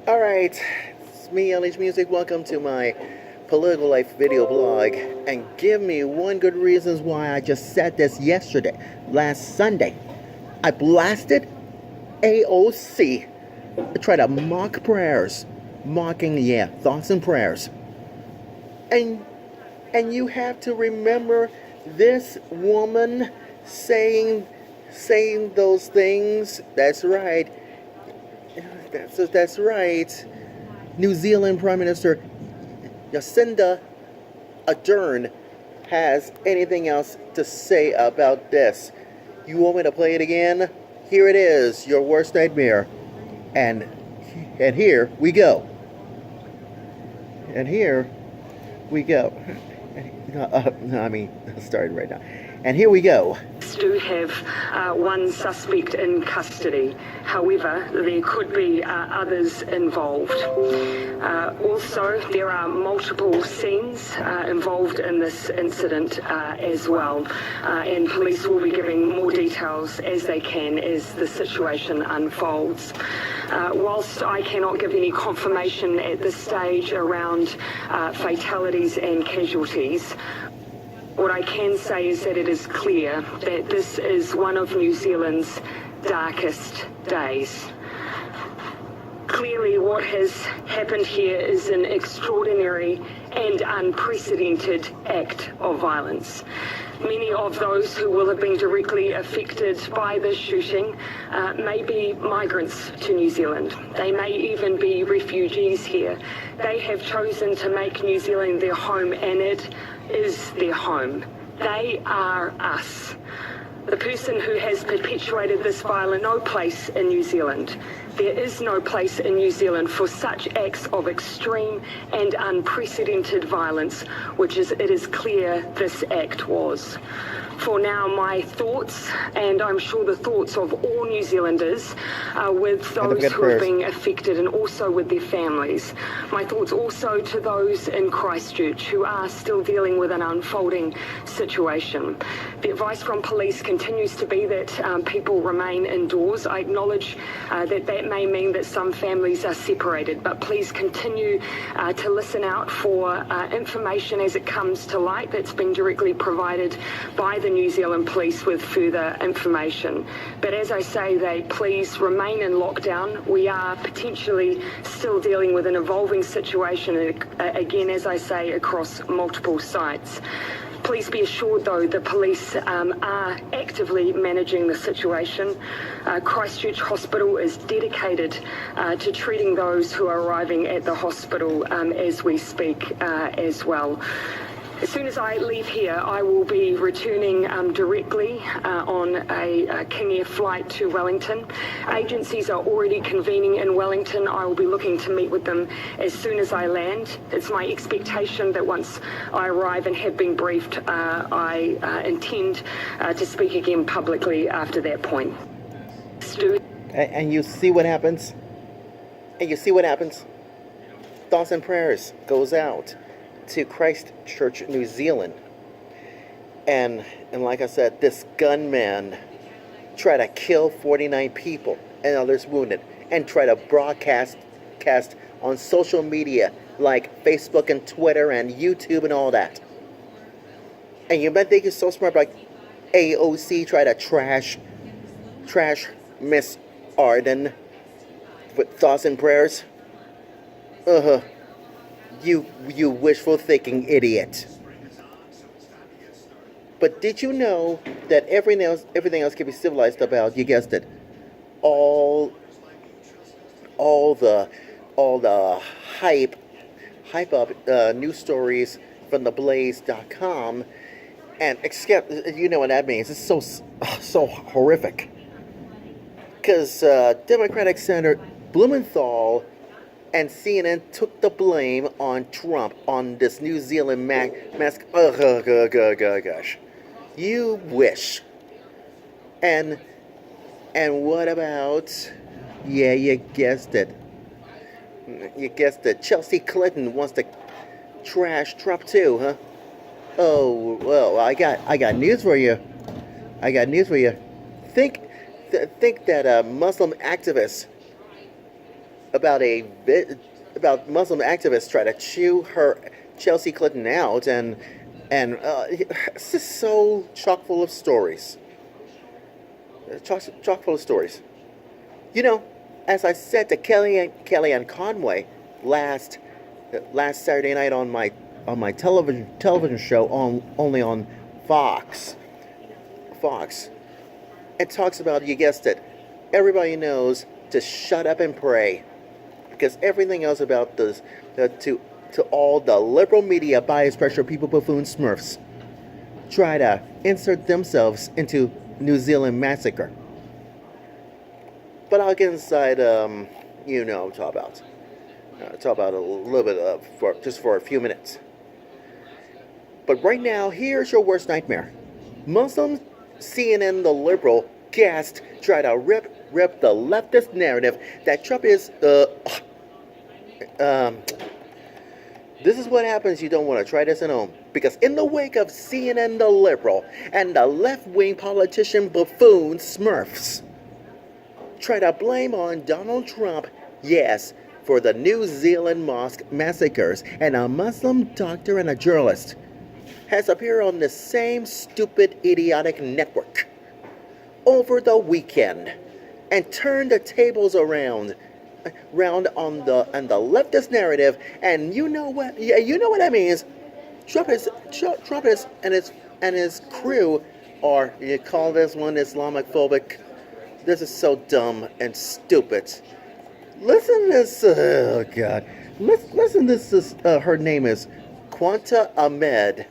Alright, it's me, LH Music. Welcome to my political life video blog. And give me one good reasons why I just said this yesterday, last Sunday. I blasted AOC. I tried to mock prayers. Mocking, thoughts and prayers. And you have to remember this woman saying those things. That's right. That's right. New Zealand Prime Minister Jacinda Ardern has anything else to say about this. You want me to play it again? Here it is, your worst nightmare. And here we go. And here we go. Started right now. And here we go. Do have one suspect in custody. However, there could be others involved. Also, there are multiple scenes involved in this incident as well. And police will be giving more details as they can as the situation unfolds. Whilst I cannot give any confirmation at this stage around fatalities and casualties, what I can say is that it is clear that this is one of New Zealand's darkest days. Clearly, what has happened here is an extraordinary and unprecedented act of violence. Many of those who will have been directly affected by this shooting may be migrants to New Zealand. They may even be refugees here. They have chosen to make New Zealand their home, and it is their home. They are us. The person who has perpetuated this violence, no place in New Zealand. There is no place in New Zealand for such acts of extreme and unprecedented violence, it is clear this act was. For now, my thoughts, and I'm sure the thoughts of all New Zealanders, are with those who are being affected and also with their families. My thoughts also to those in Christchurch who are still dealing with an unfolding situation. The advice from police continues to be that people remain indoors. I acknowledge that may mean that some families are separated, but please continue to listen out for information as it comes to light that's been directly provided by the New Zealand Police with further information. But as I say, please remain in lockdown. We are potentially still dealing with an evolving situation, again, as I say, across multiple sites. Please be assured, though, the police are actively managing the situation. Christchurch Hospital is dedicated to treating those who are arriving at the hospital as we speak as well. As soon as I leave here, I will be returning directly on a King Air flight to Wellington. Agencies are already convening in Wellington. I will be looking to meet with them as soon as I land. It's my expectation that once I arrive and have been briefed, I intend to speak again publicly after that point. And you see what happens? Thoughts and prayers goes out to Christchurch, New Zealand. And like I said, this gunman tried to kill 49 people and others wounded, and try to broadcast on social media like Facebook and Twitter and YouTube and all that. And you might think you're so smart, like AOC try to trash Miss Ardern with thoughts and prayers. You wishful thinking idiot. But did you know that everything else can be civilized about, you guessed it, all the hype up news stories from theblaze.com, and except you know what that means. It's so horrific. Because Democratic Senator Blumenthal and CNN took the blame on Trump on this New Zealand mask. Gosh. You wish. And what about, you guessed it. Chelsea Clinton wants to trash Trump too, huh? Oh, well, I got news for you. Think that Muslim activists about about Muslim activists try to chew her Chelsea Clinton out, and it's just so chock full of stories. Chock full of stories. You know, as I said to Kellyanne Conway last Saturday night on my television show only on Fox. It talks about, you guessed it, everybody knows to shut up and pray, because everything else about this to all the liberal media, bias pressure people, buffoons, smurfs try to insert themselves into New Zealand massacre. But I'll get inside, talk about a little bit for a few minutes. But right now, here's your worst nightmare. Muslim CNN, the liberal cast, try to rip the leftist narrative that Trump is, this is what happens. You don't want to try this at home. Because in the wake of CNN, the liberal, and the left-wing politician buffoon Smurfs try to blame on Donald Trump, yes, for the New Zealand mosque massacres, and a Muslim doctor and a journalist has appeared on the same stupid, idiotic network over the weekend and turned the tables around on the leftist narrative. And you know what? Yeah, you know what that means. Trump is and his crew are, you call this one Islamic phobic. This is so dumb and stupid. Listen to this. Oh God. Listen to this. Her name is Quanta Ahmed.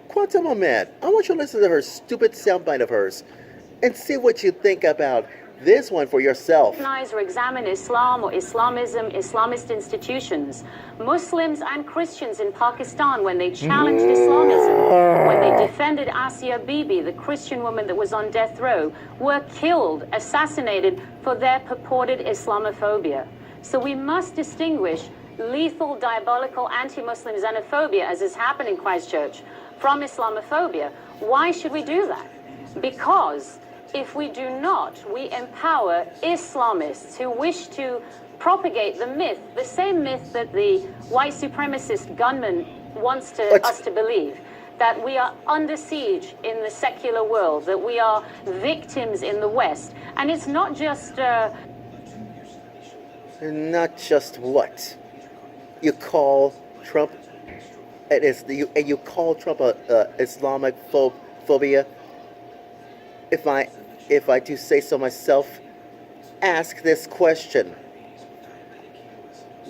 Quantum Ahmed. I want you to listen to her stupid soundbite of hers and see what you think about this one for yourself. Recognize or examine Islam or Islamism, Islamist institutions. Muslims and Christians in Pakistan, when they challenged Islamism, when they defended Asia Bibi, the Christian woman that was on death row, were killed, assassinated for their purported Islamophobia. So we must distinguish lethal, diabolical, anti-Muslim xenophobia, as is happening in Christchurch, from Islamophobia. Why should we do that? Because if we do not, we empower Islamists who wish to propagate the myth, the same myth that the white supremacist gunman wants us to believe, that we are under siege in the secular world, that we are victims in the West. And it's not just... Not just what? You call Trump... You call Trump a Islamic phobia? If I do say so myself, ask this question.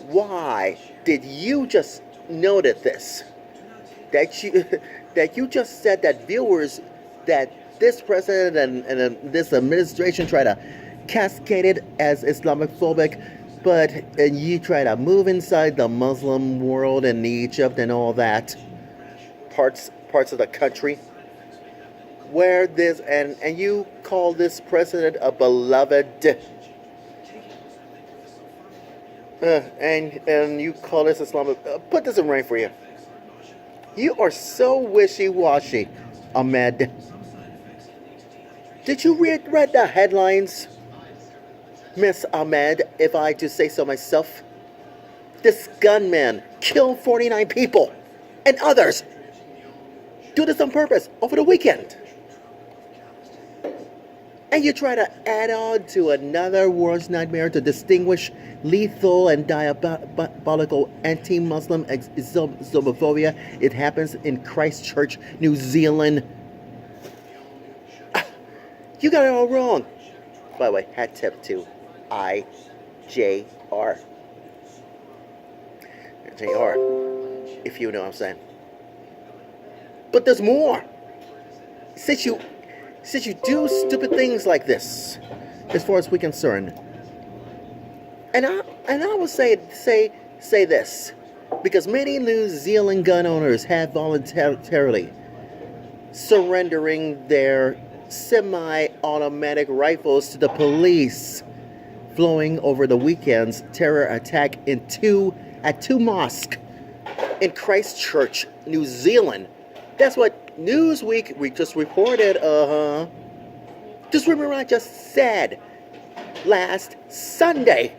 Why did you just notice this? That you just said that viewers, that this president and this administration try to cascade it as Islamophobic, but you try to move inside the Muslim world and Egypt and all that parts of the country, where this and you call this president a beloved, and you call this Islamic. Put this in writing for you. You are so wishy-washy, Ahmed. Did you read the headlines, Miss Ahmed, if I do say so myself? This gunman killed 49 people and others. Do this on purpose over the weekend. And you try to add on to another world's nightmare to distinguish lethal and diabolical anti-Muslim Islamophobia. It happens in Christchurch, New Zealand. You got it all wrong. By the way, hat tip to IJR. JR, if you know what I'm saying. But there's more. Since you do stupid things like this, as far as we're concerned, and I will say this, because many New Zealand gun owners have voluntarily surrendering their semi-automatic rifles to the police, following over the weekend's terror attack at two mosques in Christchurch, New Zealand. That's what Newsweek just reported. Just remember I just said last Sunday.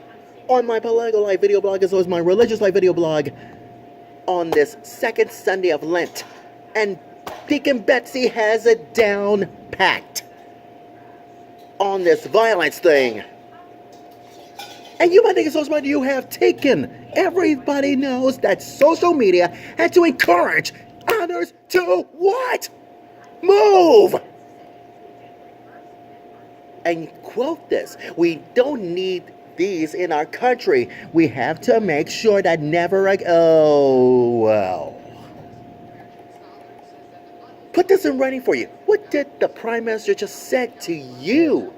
on my political life video blog as well as my religious life video blog on this second Sunday of Lent. And Deacon Betsy has it down packed on this violence thing. And you might think it's so smart, you have taken. Everybody knows that social media had to encourage others to what? Move! And quote this, we don't need these in our country. We have to make sure that never again. Oh, well. Put this in writing for you. What did the Prime Minister just said to you,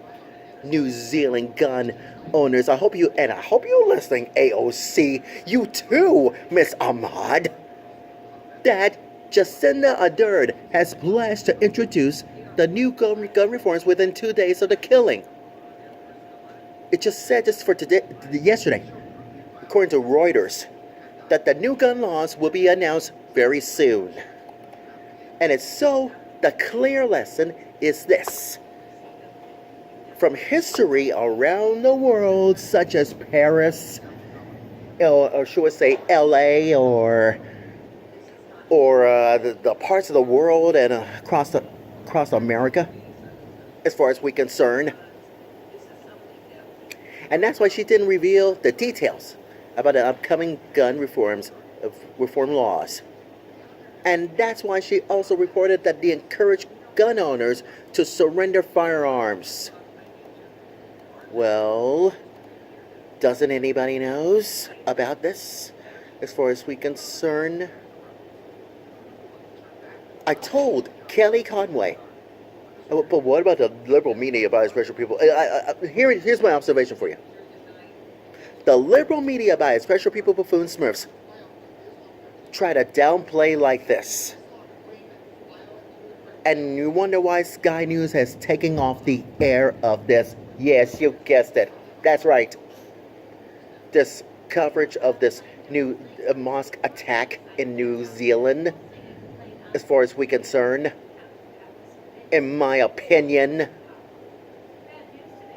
New Zealand gun owners? I hope you're listening, AOC. You too, Miss Ahmad. That Jacinda Ardern has pledged to introduce the new gun reforms within 2 days of the killing. It just said just for yesterday, according to Reuters, that the new gun laws will be announced very soon. And it's so, the clear lesson is this. From history around the world, such as Paris, or should we say LA, or the parts of the world and across America, as far as we're concerned. And that's why she didn't reveal the details about the upcoming gun reform laws. And that's why she also reported that they encourage gun owners to surrender firearms. Well, doesn't anybody knows about this, as far as we're concerned? I told Kelly Conway, but what about the liberal media by special people? Here's my observation for you. The liberal media by special people buffoon smurfs try to downplay like this. And you wonder why Sky News has taken off the air of this. Yes, you guessed it. That's right. This coverage of this new mosque attack in New Zealand, as far as we're concerned, in my opinion.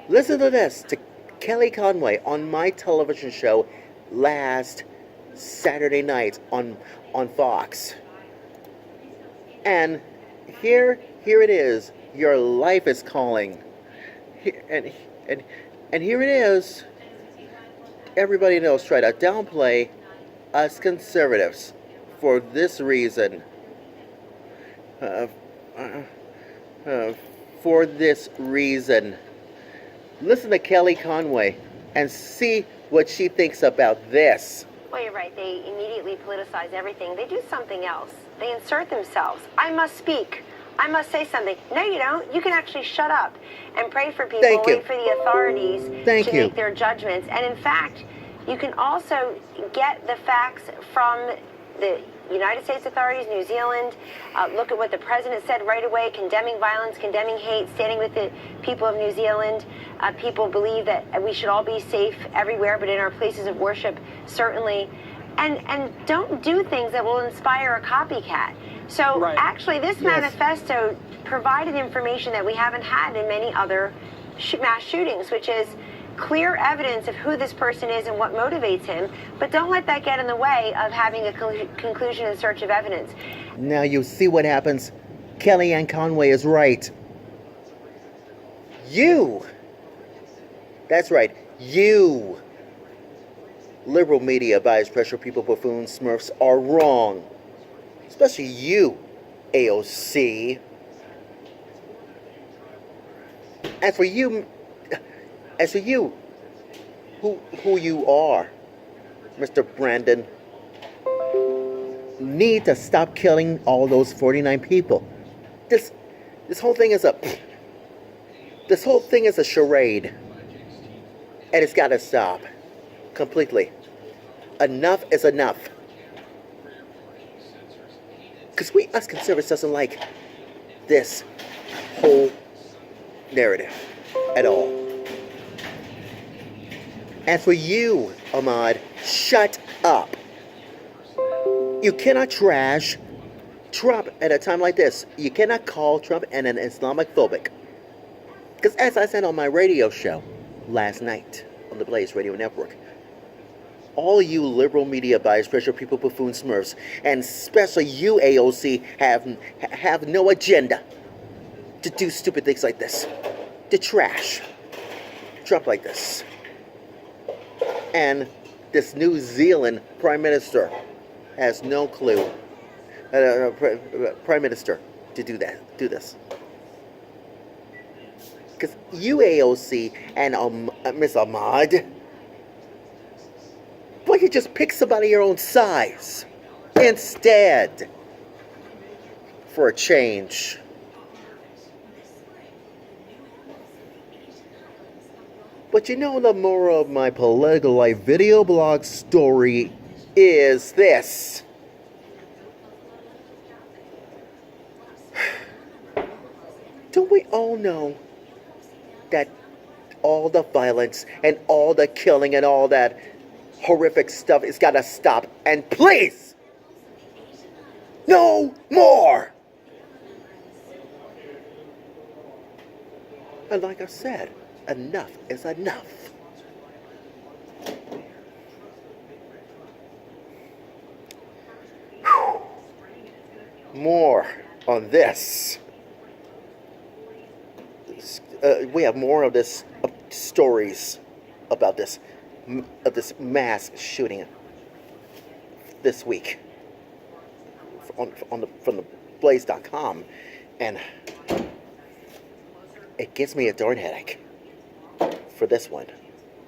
Listen to this, to Kelly Conway on my television show last Saturday night on Fox. And here it is. Your life is calling. And here it is. Everybody knows try to downplay us conservatives for this reason. For this reason. Listen to Kelly Conway and see what she thinks about this. Well, you're right. They immediately politicize everything. They do something else. They insert themselves. I must speak. I must say something. No, you don't. You can actually shut up and pray for people. Thank you. Wait for the authorities Thank to you. make their judgments. And in fact, you can also get the facts from the United States authorities, New Zealand. Look at what the president said right away, condemning violence, condemning hate, standing with the people of New Zealand. People believe that we should all be safe everywhere, but in our places of worship, certainly. And don't do things that will inspire a copycat. So actually, this manifesto provided information that we haven't had in many other mass shootings, which is clear evidence of who this person is and what motivates him, but don't let that get in the way of having a conclusion in search of evidence. Now you see what happens. Kellyanne Conway is right. You, that's right, you, liberal media bias pressure people, buffoons, smurfs, are wrong. Especially you, AOC. As for you, who you are, Mr. Brandon, need to stop killing all those 49 people. This whole thing is a charade, and it's got to stop completely. Enough is enough. Because us conservatives doesn't like this whole narrative at all. As for you, Ahmad, shut up. You cannot trash Trump at a time like this. You cannot call Trump an Islamic phobic. Because as I said on my radio show last night on the Blaze Radio Network, all you liberal media bias, pressure people, buffoon smurfs, and especially you, AOC, have no agenda to do stupid things like this, to trash Trump like this. And this New Zealand Prime Minister has no clue, Prime Minister, to do this. Because you, AOC, and Miss Ahmad, why you just pick somebody your own size instead, for a change. But you know, the moral of my political life video blog story is this. Don't we all know that all the violence and all the killing and all that horrific stuff has got to stop? And please, no more! And like I said, enough is enough. Whew. More on this. We have more of this stories about this mass shooting this week from the blaze.com, and it gives me a darn headache for this one.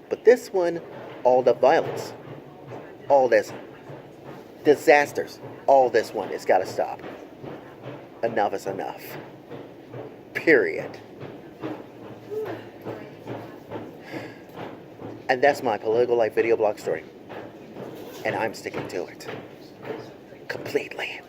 But this one, all the violence, all this disasters, all this one, it's got to stop. Enough is enough. Period. And that's my political life video blog story. And I'm sticking to it. Completely.